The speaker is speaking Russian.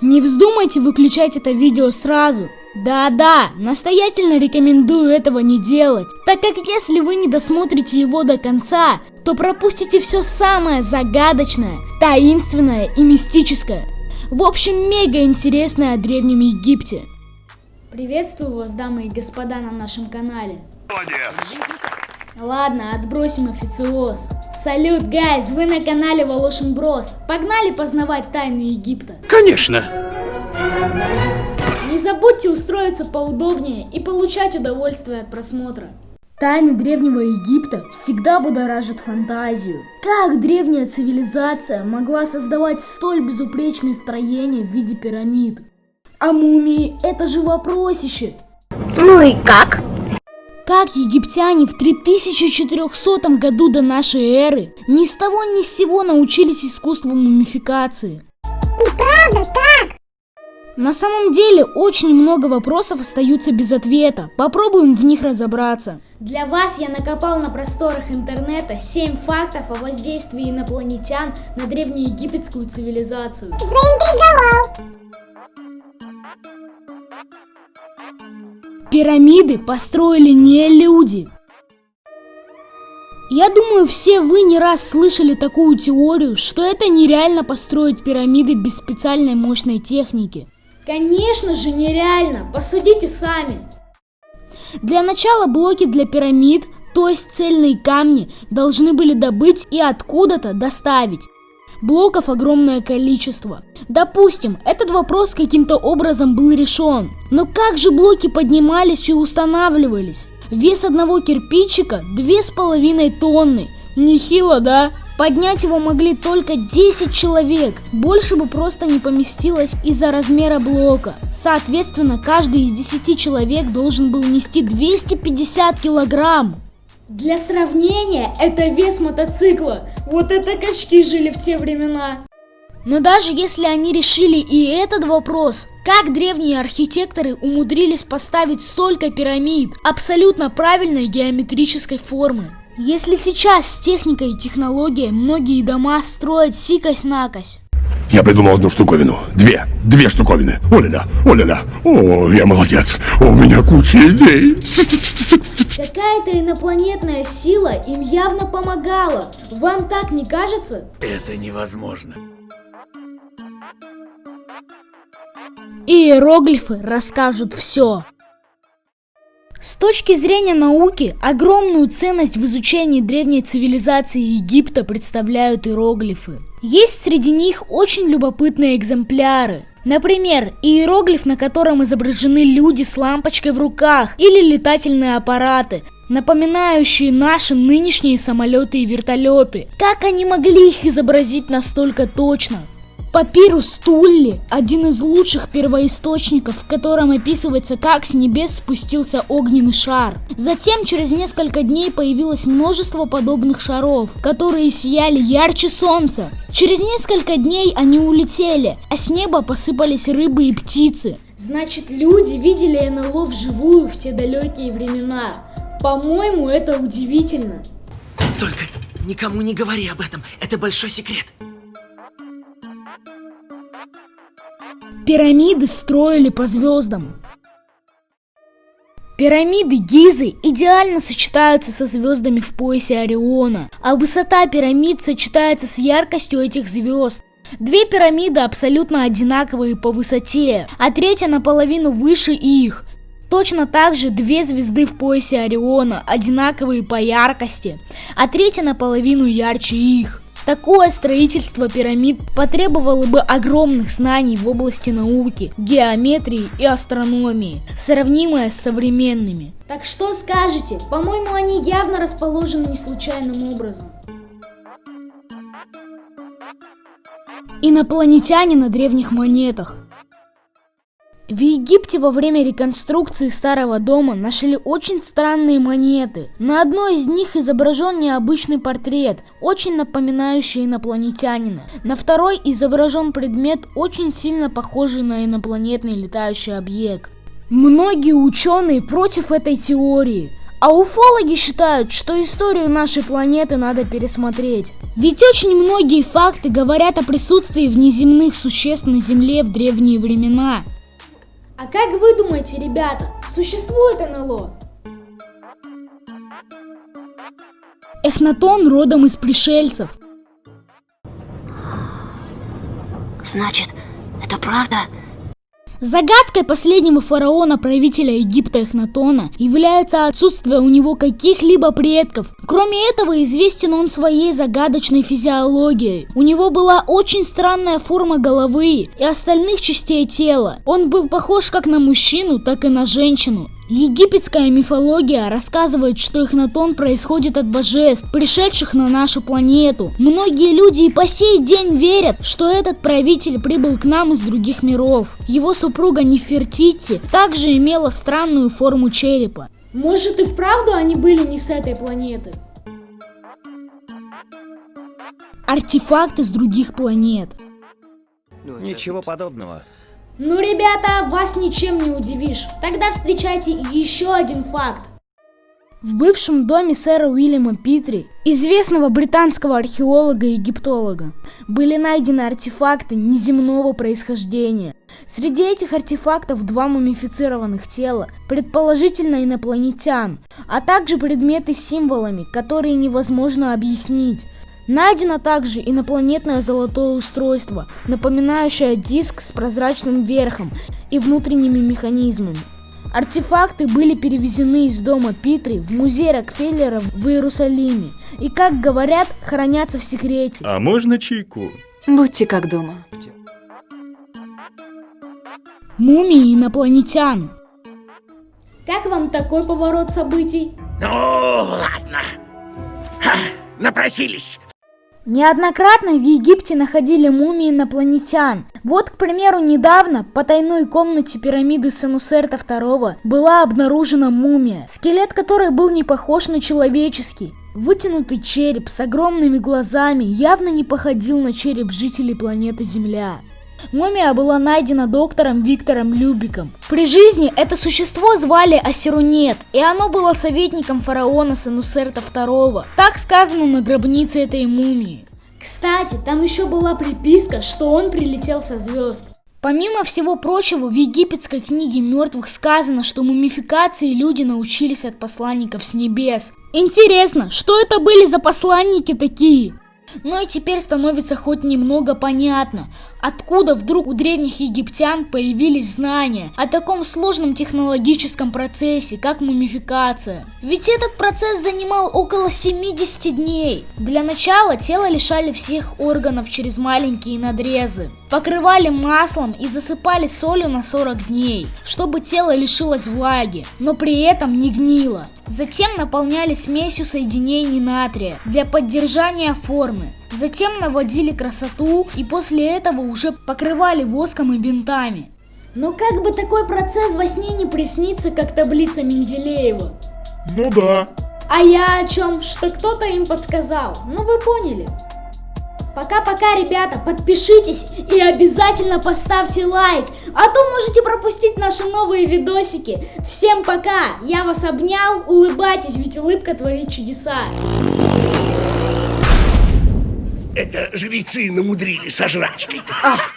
Не вздумайте выключать это видео сразу. Да-да, настоятельно рекомендую этого не делать, так как если вы не досмотрите его до конца, то пропустите все самое загадочное, таинственное и мистическое. В общем, мега интересное о Древнем Египте. Приветствую вас, дамы и господа, на нашем канале. Молодец! Ладно, отбросим официоз. Салют, гайз, вы на канале Волошин Брос. Погнали познавать тайны Египта. Конечно! Не забудьте устроиться поудобнее и получать удовольствие от просмотра. Тайны Древнего Египта всегда будоражат фантазию. Как древняя цивилизация могла создавать столь безупречные строения в виде пирамид? А мумии – это же вопросище. Ну и как? Как египтяне в 3400 году до нашей эры ни с того ни с сего научились искусству мумификации? И правда так? На самом деле очень много вопросов остаются без ответа. Попробуем в них разобраться. Для вас я накопал на просторах интернета 7 фактов о воздействии инопланетян на древнеегипетскую цивилизацию. Заинтриговал. Пирамиды построили не люди. Я думаю, все вы не раз слышали такую теорию, что это нереально построить пирамиды без специальной мощной техники. Конечно же нереально, посудите сами. Для начала блоки для пирамид, то есть цельные камни, должны были добыть и откуда-то доставить. Блоков огромное количество. Допустим, этот вопрос каким-то образом был решен. Но как же блоки поднимались и устанавливались? Вес одного кирпичика 2,5 тонны. Нехило, да? Поднять его могли только 10 человек. Больше бы просто не поместилось из-за размера блока. Соответственно, каждый из 10 человек должен был нести 250 килограмм. Для сравнения, это вес мотоцикла. Вот это качки жили в те времена. Но даже если они решили и этот вопрос, как древние архитекторы умудрились поставить столько пирамид абсолютно правильной геометрической формы? Если сейчас с техникой и технологией многие дома строят сикось-накось. Я придумал одну штуковину. Две штуковины. О-ля-ля, о-ля-ля. О, я молодец. У меня куча идей. Какая-то инопланетная сила им явно помогала. Вам так не кажется? Это невозможно. Иероглифы расскажут все. С точки зрения науки, огромную ценность в изучении древней цивилизации Египта представляют иероглифы. Есть среди них очень любопытные экземпляры. Например, иероглиф, на котором изображены люди с лампочкой в руках, или летательные аппараты, напоминающие наши нынешние самолеты и вертолеты. Как они могли их изобразить настолько точно? Папирус Тулли – один из лучших первоисточников, в котором описывается, как с небес спустился огненный шар. Затем через несколько дней появилось множество подобных шаров, которые сияли ярче солнца. Через несколько дней они улетели, а с неба посыпались рыбы и птицы. Значит, люди видели НЛО вживую в те далекие времена. По-моему, это удивительно. Только никому не говори об этом, это большой секрет. Пирамиды строили по звездам. Пирамиды Гизы идеально сочетаются со звездами в поясе Ориона, а высота пирамид сочетается с яркостью этих звезд. Две пирамиды абсолютно одинаковые по высоте, а третья наполовину выше их. Точно так же две звезды в поясе Ориона одинаковые по яркости, а третья наполовину ярче их. Такое строительство пирамид потребовало бы огромных знаний в области науки, геометрии и астрономии, сравнимое с современными. Так что скажете? По-моему, они явно расположены не случайным образом. Инопланетяне на древних монетах. В Египте во время реконструкции Старого дома нашли очень странные монеты. На одной из них изображен необычный портрет, очень напоминающий инопланетянина. На второй изображен предмет, очень сильно похожий на инопланетный летающий объект. Многие ученые против этой теории, а уфологи считают, что историю нашей планеты надо пересмотреть. Ведь очень многие факты говорят о присутствии внеземных существ на Земле в древние времена. А как вы думаете, ребята, существует НЛО? Эхнатон родом из пришельцев. Значит, это правда? Загадкой последнего фараона-правителя Египта Эхнатона является отсутствие у него каких-либо предков. Кроме этого, известен он своей загадочной физиологией. У него была очень странная форма головы и остальных частей тела. Он был похож как на мужчину, так и на женщину. Египетская мифология рассказывает, что Эхнатон происходит от божеств, пришедших на нашу планету. Многие люди и по сей день верят, что этот правитель прибыл к нам из других миров. Его супруга Нефертити также имела странную форму черепа. Может и вправду они были не с этой планеты? Артефакты с других планет. Ничего подобного. Ну, ребята, вас ничем не удивишь. Тогда встречайте еще один факт. В бывшем доме сэра Уильяма Питри, известного британского археолога и египтолога, были найдены артефакты неземного происхождения. Среди этих артефактов 2 мумифицированных тела, предположительно инопланетян, а также предметы с символами, которые невозможно объяснить. Найдено также инопланетное золотое устройство, напоминающее диск с прозрачным верхом и внутренними механизмами. Артефакты были перевезены из дома Питри в музей Рокфеллера в Иерусалиме и, как говорят, хранятся в секрете. А можно чайку? Будьте как дома. Мумии инопланетян. Как вам такой поворот событий? Ну, ладно. Напросились. Неоднократно в Египте находили мумии инопланетян. Вот, к примеру, недавно в потайной комнате пирамиды Сенусерта II была обнаружена мумия, скелет которой был не похож на человеческий. Вытянутый череп с огромными глазами явно не походил на череп жителей планеты Земля. Мумия была найдена доктором Виктором Любиком. При жизни это существо звали Осирунет, и оно было советником фараона Сенусерта II. Так сказано на гробнице этой мумии. Кстати, там еще была приписка, что он прилетел со звезд. Помимо всего прочего, в египетской книге мертвых сказано, что мумификации люди научились от посланников с небес. Интересно, что это были за посланники такие? Ну и теперь становится хоть немного понятно, откуда вдруг у древних египтян появились знания о таком сложном технологическом процессе, как мумификация. Ведь этот процесс занимал около 70 дней. Для начала тело лишали всех органов через маленькие надрезы, покрывали маслом и засыпали солью на 40 дней, чтобы тело лишилось влаги, но при этом не гнило. Затем наполняли смесью соединений натрия для поддержания формы. Затем наводили красоту и после этого уже покрывали воском и бинтами. Но как бы такой процесс во сне не приснится, как таблица Менделеева? Ну да. А я о чем? Что кто-то им подсказал. Ну вы поняли. Пока-пока, ребята, подпишитесь и обязательно поставьте лайк, а то можете пропустить наши новые видосики. Всем пока, я вас обнял, улыбайтесь, ведь улыбка творит чудеса. Это жрецы намудрили со жрачкой. Ах,